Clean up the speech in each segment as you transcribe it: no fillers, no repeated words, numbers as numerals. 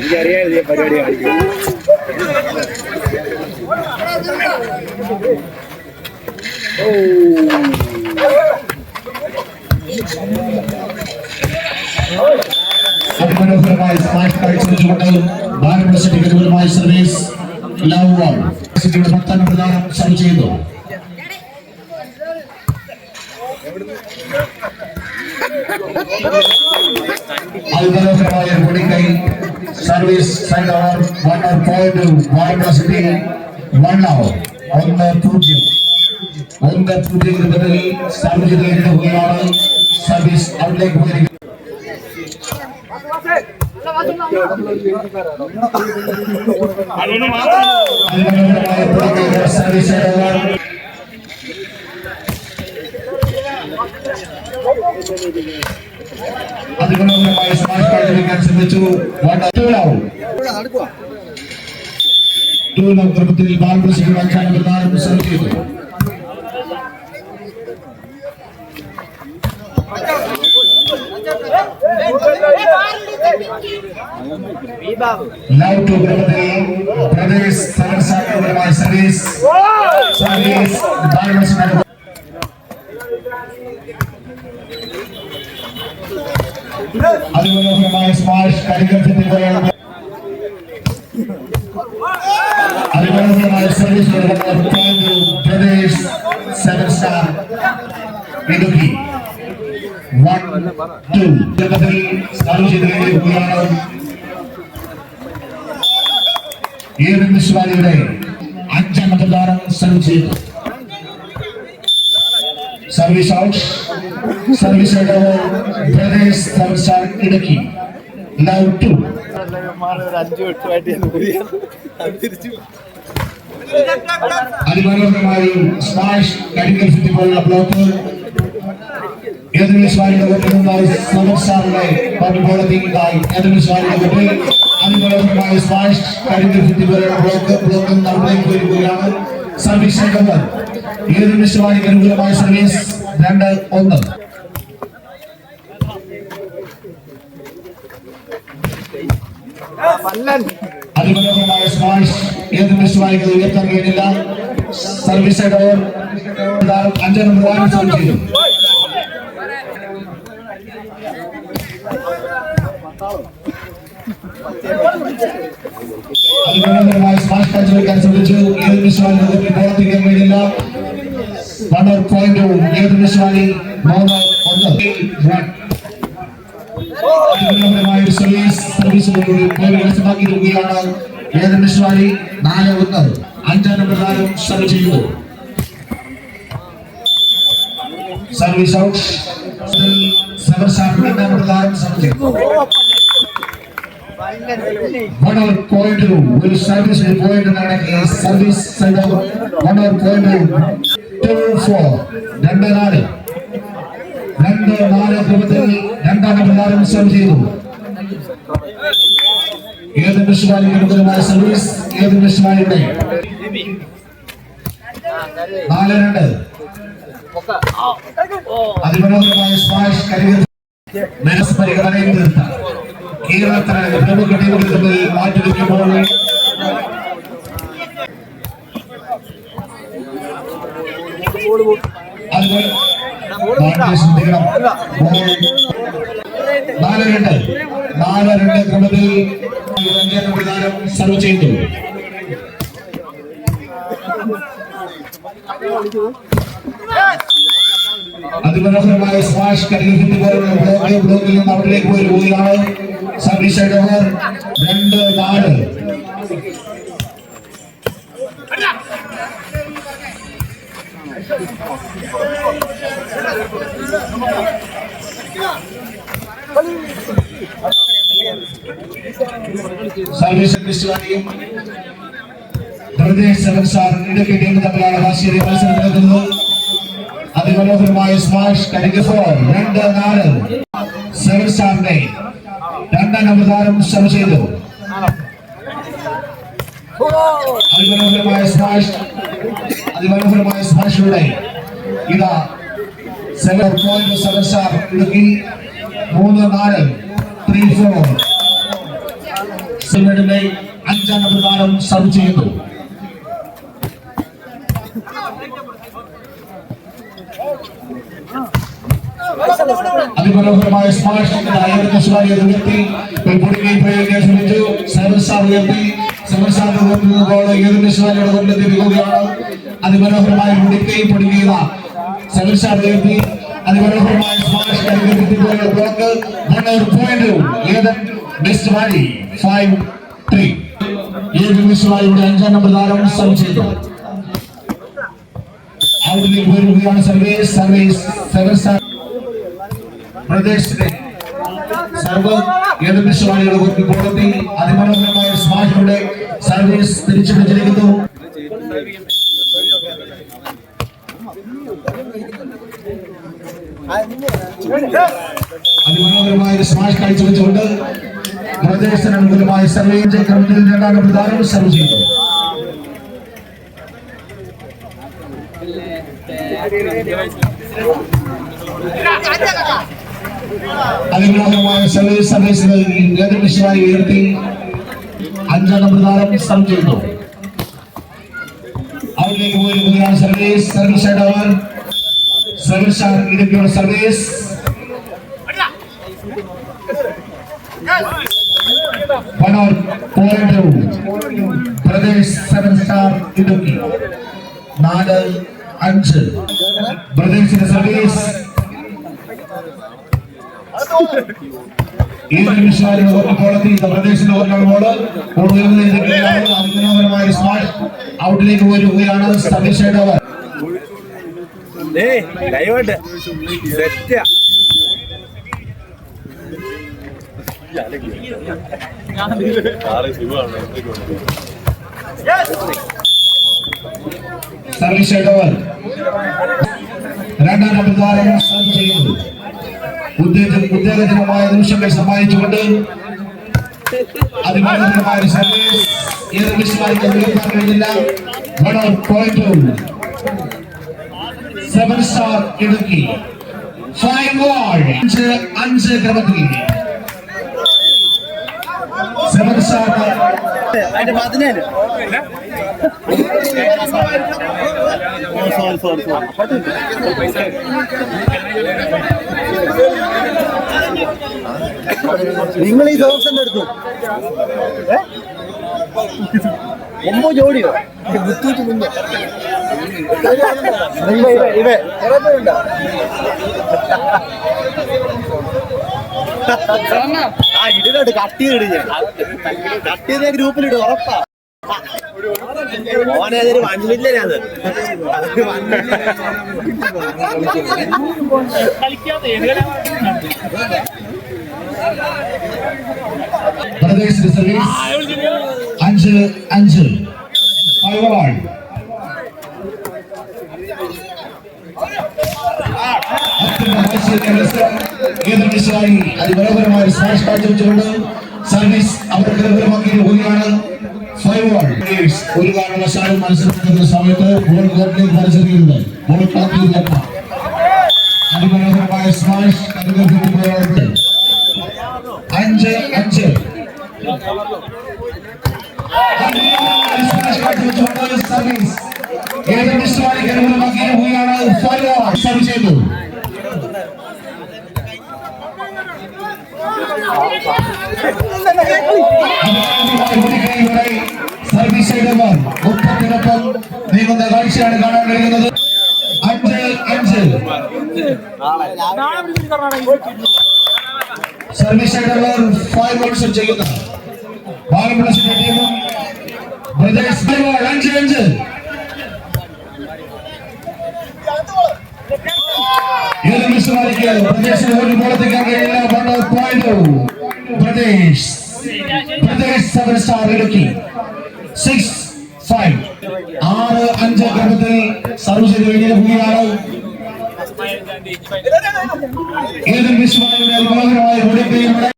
എനിക്കറിയാം പരിപാടി അതിമനോഹരമായ സ്മാഷ് കാഴ്ചവെച്ചുകൊണ്ട് ഭാരത സിറ്റിക്ക് അനുകൂലമായ സർവീസ് ലവ് വാൾ സിറ്റിയുടെ 10ാം പ്രധാനം സർവ് ചെയ്യുന്നു. അതിമനോഹരമായ പൊടിക്കൈ സർവീസ് സൈഡ് ഓവർ 1 പോയിന്റ് ഭാരത സിറ്റി 1-0 സർവ് ചെയ്തിരിക്കുകയാണ്. സർവീസ് ഔട്ടിലേക്ക് പോയിരിക്കുന്നു. അതിമനോഹരമായ സ്മാഷ് കാഴ്ചവെക്കാൻ ശ്രമിച്ചു. ക്രമത്തിൽ ബാലപ്രസിദ്ധ 5ാം പ്രധാനം സർവ് ചെയ്തു. Love to Pradesh Sagarsagar service Diamonds അതിമനോഹരമായ സ്മാഷ് അതിമനോഹരമായ service Pradesh 7 star Idukki 1-2 serve ചെയ്തിരിക്കുകയാണ്. ഏത് മിശ്വാലിയുടെ 5ാമത്തെ താരം സർവ് ചെയ്തു. Service out. Service Pradesh 7 star Idukki love 2. അതിമനോഹരമായി സ്മാഷ് കരിക്കൽ സിറ്റി പോലുള്ള ബ്ലോക്ക് ഏത് മിശ്വാലിയുടെ കൊട്ടിലുണ്ടായി സമർസാറിലെ പട്ടുപോളത്തിനുണ്ടായി ഏത് മിശ്വാലിയുടെ കൊട്ടിൽ അതിമനോഹരമായ സ്മാഷ് കരിക്കൽ സിറ്റി പോലുള്ള ബ്ലോക്ക് നടന്നേക്ക് വരികയാണ്. സർവീസ് സെക്കൻഡ് ഏത് മിശ്വാലിക്ക് അനുകൂലമായ സർവീസ് 2-1. അതിമനോഹരമായ സ്മാഷ് ഏത് മിശ്വാലിക്ക് ഉയർത്താൻ കഴിഞ്ഞില്ല. സർവീസ് ഓവർ 5 പ്രധാനം സർവ് ചെയ്തു. അതിമനോഹരമായ സ്മാഷ് കാഴ്ചവെക്കാൻ ശ്രമിച്ചു. ഏത് മിശ്വാലിക്ക് പ്രവർത്തിക്കാൻ കഴിഞ്ഞില്ല. 1 പോയിന്റ് ഏത് മിശ്വാലി 3-1. അതിമനോഹരമായ സർവീസിലൂടെ വ്യക്തമാക്കിയിരിക്കുകയാണ്. ഏത് മിശ്വാലി 4-1 5ാം പ്രധാനം സർവ് ചെയ്യുന്നു. Service out. സമർസാറിന്റെ പ്രധാനം സർവ് ചെയ്യുന്നു. 1 പോയിന്റ് ഒരു സർവീസിന് പോയിന്റ് നടക്കി സർവീസ് 1 പോയിന്റ് 2-4 2-4 ക്രമത്തിൽ 2ാം പ്രധാനം സർവ് ചെയ്തു. ഏത് മിശ്വാലിക്ക് അനുകൂലമായ സർവീസ് ഏത് മിശ്വാലിയുടെ 4-2. അതിമനോഹരമായ സ്മാഷ് കരിയർ പരിഗണനയിൽ തീർത്ത കേരളത്തിലെ പ്രമുഖ ടീമുകൾ തമ്മിൽ മാറ്റിവെക്കുമ്പോൾ ശ്രദ്ധിക്കണം. 4-2 ക്രമത്തിൽ പ്രധാനം സർവ് ചെയ്തു. അതിമനോഹരമായ സ്മാഷ് കരികിൽ ബ്ലോക്കിൽ നിന്ന് ഔട്ടിലേക്ക് പോവുകയാണ്. Service side over 2-4. സർവീസ് മിശ്വാലിയും പ്രദേശ് 7 സ്റ്റാർ ഇടുക്കി ടീം തമ്മിലാണ് വാശിയേറിയ മത്സരം നടക്കുന്നത്. അതിമനോഹരമായ സ്മാഷ് കരിക്ക് 2-4 7 സ്റ്റാറിനെ 2ാം അവതാരം സർവ് ചെയ്തു. അതിമനോഹരമായ സ്മാഷിലൂടെ ഇതാ 7 സ്റ്റാർ ഇടുക്കി 3-4 3-4 സിൽവറിന്റെ 5-ാം നമ്പർ താരം സർവ് ചെയ്യുന്നു. അതിമനോഹരമായ സ്മാഷ് ഉയർത്തി ശ്രമിച്ചു. സെവൻസാർ ഉയർത്തി ഗോൾ ഏതൊരു കൊണ്ടെത്തിയിരിക്കുകയാണ്. അതിമനോഹരമായ പൊടിക്കുക സെവൻസാർ ഉയർത്തി അതിമനോഹരമായ സ്മാഷ് ബ്ലോക്ക് 5-3 5-ാം നമ്പർ താരം സർവ് ചെയ്തു. ഔട്ടിലേക്ക് വരുകയാണ്. സർവീസ് സെവൻസാർ പ്രദേശത്തെ സർവ് ഏതൊരു കൊടുത്തി അതിമനോഹരമായ സ്മാഷിലൂടെ സർവീസ് തിരിച്ചു പിടിച്ചിരിക്കുന്നു. അതിമനോഹരമായ സ്മാഷ് കാഴ്ചവെച്ചുകൊണ്ട് പ്രദേശത്തിന് അനുകൂലമായ സർവീസ് ക്രമത്തിൽ 2-ാം നമ്പർ താരം സർവ് ചെയ്തു. അതിമനോഹരമായ സർവീസ് ഉയർത്തി 5-ാം നമ്പർ താരം സർവ് ചെയ്തു. ഔട്ടിലേക്ക് പോയിരിക്കുകയാണ്. സർവീസ് ഓവർ ഇടുക്കിയുടെ സർവീസ് പ്രദേശ് 7 സ്റ്റാർ ഇടുക്കി 4-5 പ്രദേശിന്റെ സർവീസ് അതിമനോഹരമായ സ്മാർട്ട് ഔട്ടിലേക്ക് പോയിരിക്കുകയാണ്. സർവീസ് ഓവർ സർവീസ് ഓവർ 2-ാം നമ്പർ താരം സർവ് ചെയ്യുന്നു. ഉത്തേജനമായ നിമിഷങ്ങൾ സമ്മാനിച്ചുകൊണ്ട് അതിമനോഹരമായ സർവീസ് ഏത് വിഷയമായിട്ട് ഉയർത്താൻ കഴിഞ്ഞില്ല. 7 സ്റ്റാർ ഇടുക്കി 5 ക്രമത്തിൽ 7 സ്റ്റാർ നിങ്ങൾ ഈ ദിവസം എടുത്തു 9 ജോഡിയോ ബുദ്ധിമുട്ട് മുന്നേ ഇടിലോട്ട് കട്ട് ചെയ്ത ഗ്രൂപ്പിലിട്ട് ഉറപ്പാ. ഓനേതൊരു 1 മില്യനാണ്. സർവീസ് 5-5 അതിമനോഹരമായ സ്മാഷ് കാഴ്ചവെച്ചുകൊണ്ട് സർവീസ് അവർക്ക് ലഭ്യമാക്കിയിരിക്കുകയാണ്. 5 ഒരു കാരണവശാലും മത്സരത്തിന്റെ സമയത്ത് ബോൾ കോർട്ടിലേക്ക് മത്സരിക്കുന്നുണ്ട്. ബോൾ കളത്തിൽ അതിമനോഹരമായ സ്മാഷ് 5-5 സർവീസ് ഏതൊരു ലഭ്യമാക്കിയിരിക്കുകയാണ്. 5 സർവ് ചെയ്തു. സർവീസ് മുപ്പത്തിനൊപ്പം നീങ്ങുന്ന കാഴ്ചയാണ് കാണാൻ കഴിയുന്നത്. 5-5 സർവീസ് 5 റൺസ് ചെയ്യുന്ന ബാലപ്ലസിന്റെ ടീമും 5-5 ഏത് മിസ്മാരിക്ക് പ്രദേശത്തിന് ഒരു ഗോളെത്തിക്കാൻ കഴിയില്ല. പ്രദേശ് 7 സ്റ്റാർ ഇടുക്കി 6-5 6-5 ക്രമത്തിൽ സർവ് ചെയ്ത് കഴിഞ്ഞിരിക്കുകയാണ്. ഏത് മിസ്മാരിയുടെ മനോഹരമായ ഒളിമ്പിയുടെ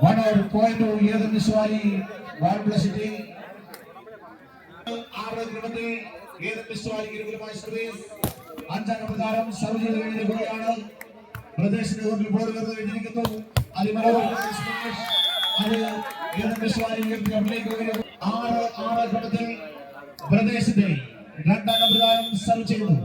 One out point to Yedin Swari. വാർപ്പുള സിറ്റി ആറ് ക്രമത്തിൽ ഏതെങ്കിലും സ്വാലികരമായ സർവീസ് അഞ്ചാം പ്രകാരം സർവ് ചെയ്ത് കഴിഞ്ഞിരിക്കുകയാണ്. പ്രദേശത്തിന്റെ കൊണ്ട് ബോർഡ് കയറി കഴിഞ്ഞിരിക്കുന്നു. അതിമനോഹരമായ സ്മാഷ് അത് ഏതെങ്കിലും സ്വാലികരുടെ ആറ് ക്രമത്തിൽ പ്രദേശത്തെ രണ്ടാം പ്രകാരം സർവ് ചെയ്യുന്നു.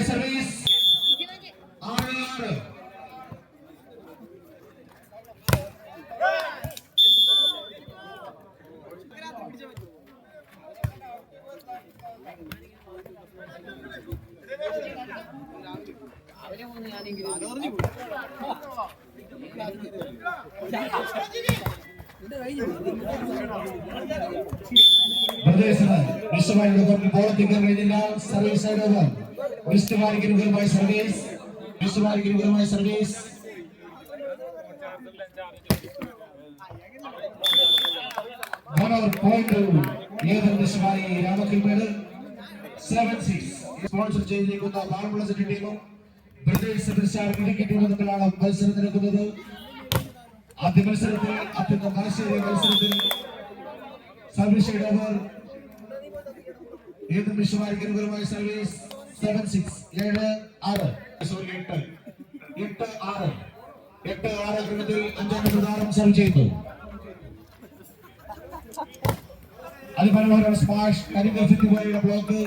സർവീസ് സർവീസ് സ്പോൺസർ ചെയ്തിരിക്കുന്ന വാർപ്പുള സിറ്റി ടീമും ബ്രദേഴ്സ് ഇടുക്കി ടീമും തമ്മിലാണ് മത്സരം നടക്കുന്നത്. ആദ്യ മത്സരത്തിൽ അത്യുന്നതമായ മത്സരത്തിൽ സർവീസ് ഓവർ ഏത് വിശ്വമായിരിക്കുന്ന സർവീസ് 7-6 7-6 ക്രമത്തിൽ അഞ്ചാം പ്രധാനം സർവ് ചെയ്യുന്നു. അതിമനോഹര സ്മാഷ് കരിങ്കൽ ബ്ലോക്ക്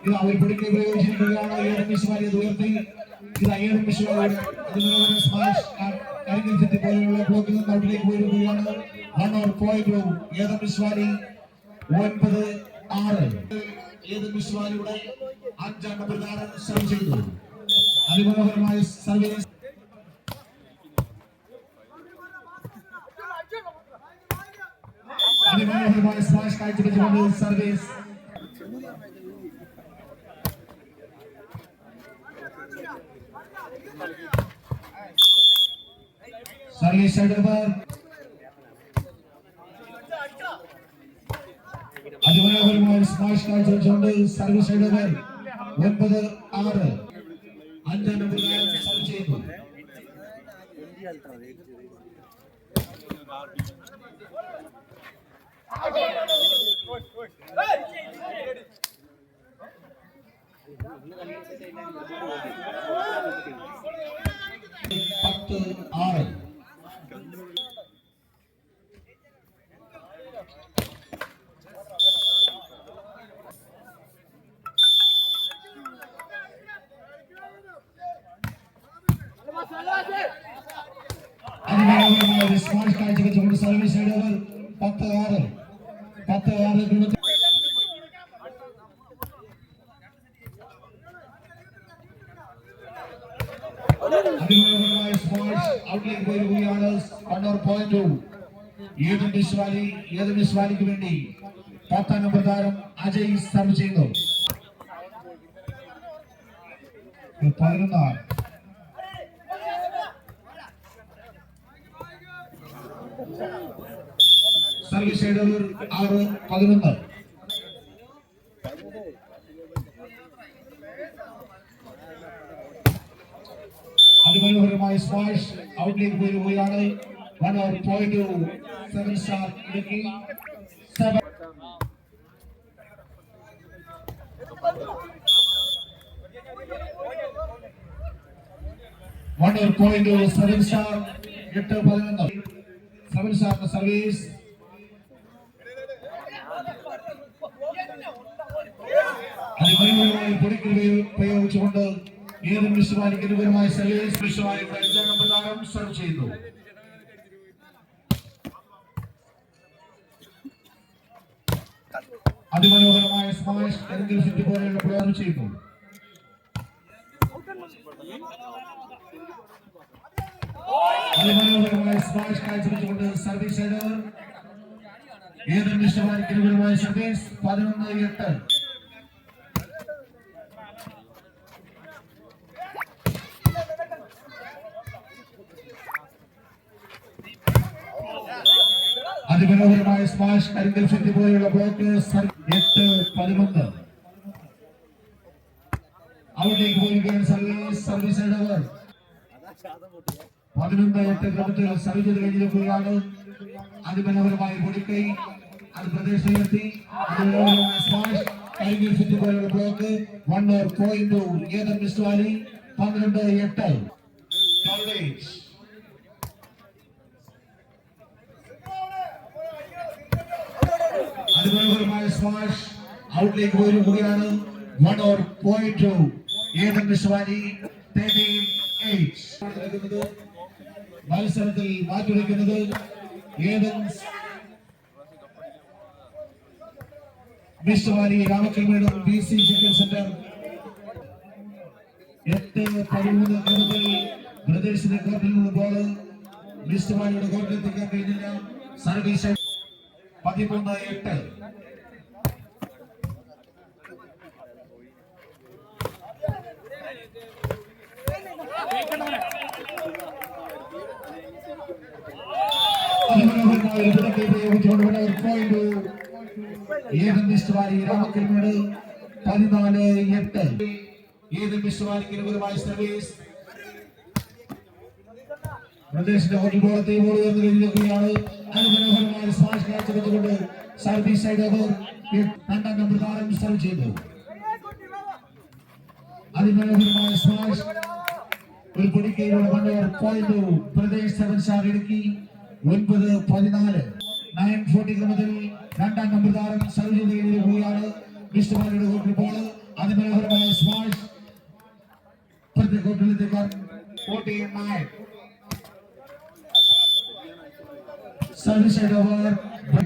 ഇത് അവർ പിടിക്ക് ഉപയോഗിച്ചിരിക്കുകയാണ്. ഏത് വിശ്വമാരി അത് ഉയർത്തി ഇത് ഏത് വിശ്വമാരി അതിമനോഹര സ്മാഷ് കരിങ്കൽ സിറ്റി പോലെയുള്ള ബ്ലോക്കിൽ നിന്ന് ഔട്ടിലേക്ക് പോയിരിക്കുകയാണ്. 1 പോയിന്റ് ഏത് വിശ്വാരി 9-6 ഏത് വിശ്വാരിയുടെ അഞ്ചാം പ്രധാനം സർവ് ചെയ്തു. അതിമനോഹരമായ സർവീസ് അതിമനോഹരമായ സ്മാഷ് കാഴ്ചവെച്ചുകൊണ്ട് സർവീസ് സർവീസ് ഓവർ അതിമനോഹരമായ സ്മാഷ് കാഴ്ചവെച്ചുകൊണ്ട് സർവീസ് ഓവർ 9-6 അഞ്ചാം പ്രധാനം സർവ് ചെയ്തു. അതിമനോഹരമായ സ്മാഷ് കാഴ്ചവെച്ചുകൊണ്ട് സർവീസ് ഓവർ 10-6 അതിമനോഹരമായ സ്മാഷ് ഔട്ടിലേക്ക് പോയിരിക്കുകയാണ്. 1 പോയിന്റ് ഏത് വിശ്വാലിക്ക് വേണ്ടി 10 നമ്പർ താരം അജയ് സർവ് ചെയ്യുന്നു. 11 സർവീസ് ഓവർ 6-11 അതിമനോഹരമായ സ്മാഷ് ഔട്ടിലേക്ക് പോയിരിക്കുകയാണ്. 1 point 7 star Idukki 7 1 point 7 star 8-11 7 star service അതിമനോഹരമായി പ്രയോഗിച്ചുകൊണ്ട് ഏത് വിശ്വമാരിക്ക് അനുകൂലമായ സർവീസ് വിശ്വമാരിയുടെ അഞ്ചാം പ്രധാനം സർവ് ചെയ്യുന്നു. അതിമനോഹരമായ സ്മാഷ് കരിങ്കൽ സിറ്റി പോലെയുള്ള പ്രയോഗം ചെയ്യുന്നു. അതിമനോഹരമായ സ്മാഷ് കാഴ്ചവെച്ചുകൊണ്ട് സർവീസ് ഓവർ ഏത് വിശ്വമാരിക്ക് അനുകൂലമായ സർവീസ് 11-8 അതിമനോഹരമായ സ്മാഷ് കരിങ്കൽ സിറ്റി പോലെയുള്ള ബ്ലോക്ക് 8-11 അവിടേക്ക് പോവുകയാണ് സർവീസ് ഓവർ 11-8 ക്രമത്തിൽ സർവീസ് ചെയ്ത് കഴിഞ്ഞിരിക്കുകയാണ് അതിമനോഹരമായ പൊടിക്കൈ അത് പ്രദേശം ഉയർത്തി അതിമനോഹരമായ സ്മാഷ് കരിങ്കൽ സിറ്റി പോലെയുള്ള block 1 or point Ethan Mist Valley 12-8 അതിമനോഹരമായ സ്മാഷ് ഔട്ടിലേക്ക് പോയിരിക്കുകയാണ് 1 or point Ethan Mist Valley 13-8 മത്സരത്തിൽ മാറ്റുരയ്ക്കുന്നത് ഏതൻസ് മിസ്റ്റ് വാലി രാമക്കൽമേടും BC ചിക്കൻ സെന്റർ 8-13 ക്രമത്തിൽ ബ്രദേഴ്സിന്റെ കോർട്ടിൽ നിന്ന് ബോൾ മിസ്റ്റ് വാലിയുടെ കോർട്ടിൽ എത്തിക്കാൻ കഴിഞ്ഞില്ല service 13-8 Ethan Mist Valley Ramakkalmedu 14-8 Ethan Mist വാലിക്ക് അനുകൂലമായ സർവീസ് പ്രദേശത്തിന്റെ ഹോട്ടൽ ബോളത്തെ ബോൾ ഉയർന്നു കഴിഞ്ഞിരിക്കുകയാണ് അതിമനോഹരമായ സ്മാഷ് കാഴ്ചവെച്ചുകൊണ്ട് സർവീസ് സൈഡ് ഓവർ 2-ാം നമ്പർ താരം സർവ് ചെയ്തു അതിമനോഹരമായ സ്മാഷ് ഒരു പൊടിക്കൈയിലൂടെ 1 or point Pradesh 7 star Idukki 9-14 9-40 ക്രമത്തിൽ 2-ാം നമ്പർ താരം സർവ് ചെയ്ത് കഴിഞ്ഞിരിക്കുകയാണ് മിസ്റ്റ് വാലിയുടെ കോർട്ടിൽ ബോൾ അതിമനോഹരമായ സ്മാഷ് പ്രത്യേക കോർട്ടിലെത്തിക്കാൻ 14-9 സർവീസ് സൈഡ് ഓവർ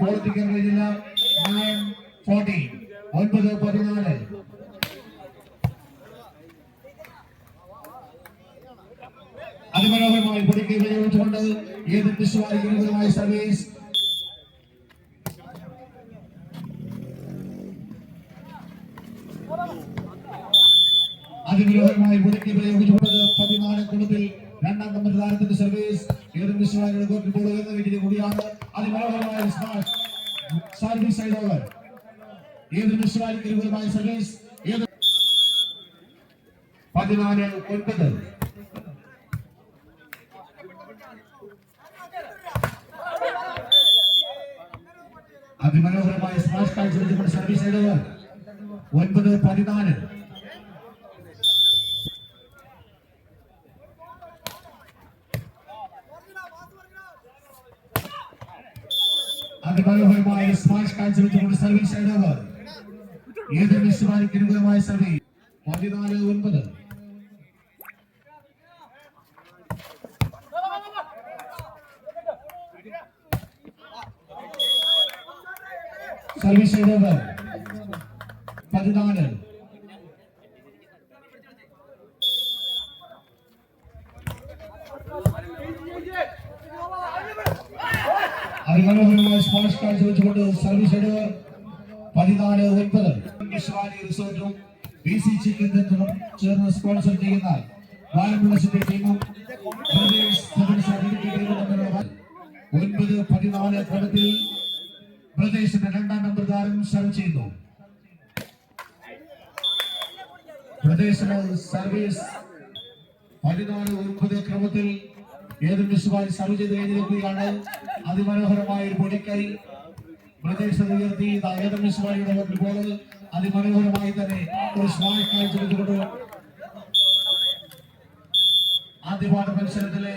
ബോൾ എത്തിക്കാൻ കഴിഞ്ഞില്ല 9-14 9-14 അതിമനോഹരമായി പൊടിക്കൈ ഉപയോഗിച്ചുകൊണ്ട് ഏത് മിസ്റ്റ് വാലിക്ക് അനുകൂലമായ സർവീസ് അതിമനോഹരമായി പൊടിക്കൈ ഉപയോഗിച്ചുകൊണ്ട് 14 ക്രമത്തിൽ 2-ാം നമ്പർ താരത്തിന്റെ സർവീസ് ഏത് മിസ്റ്റ് വാലിയുടെ കോർട്ടിൽ ബോൾ ഉയർന്നു കഴിഞ്ഞിട്ട് കൂടിയാണ് അതിമനോഹരമായ സ്മാഷ് സർവീസ് സൈഡ് ഓവർ ഏത് മിസ്റ്റ് വാലിക്ക് അനുകൂലമായ സർവീസ് 14-9 അതിമനോഹരമായ സ്മാഷ് കാഴ്ചവെച്ചുകൊണ്ട് സർവീസ് സൈഡ് ഓവർ 9-14 അതിമനോഹരമായ സ്മാഷ് കാഴ്ചവെച്ചുകൊണ്ട് സർവീസ് സൈഡ് ഓവർ ഏത് മിസ്റ്റ് വാലിക്ക് അനുകൂലമായ സർവീസ് 14-9 സർവീസ് സൈഡ് ഓവർ 14 അതിമനോഹരമായ സ്മാഷ് കാഴ്ചവെച്ചുകൊണ്ട് service side over 14-9 Mist Valley റിസോർട്ടും BC ചിക്കൻ സെന്ററും ചേർന്ന് സ്പോൺസർ ചെയ്യുന്ന വാലമ്പുഴസിന്റെ ടീമും 9-14 ക്രമത്തിൽ പ്രദേശത്തിന്റെ 2-ാം നമ്പർ താരം സർവ് ചെയ്തു പ്രദേശത്തിന് സർവീസ് 14-9 ക്രമത്തിൽ ഏത് മിസ്റ്റ് വാലി സർവ് ചെയ്ത് കഴിഞ്ഞിരിക്കുകയാണ് അതിമനോഹരമായ ഒരു പൊടിക്കൈ പ്രദേശത്ത് ഉയർത്തി ഏത് മിസ്റ്റ് വാലിയുടെ ബോൾ അതിമനോഹരമായി തന്നെ ഒരു സ്മാഷ് കാഴ്ചവെച്ചുകൊണ്ട് ആദ്യപാദ മത്സരത്തിലെ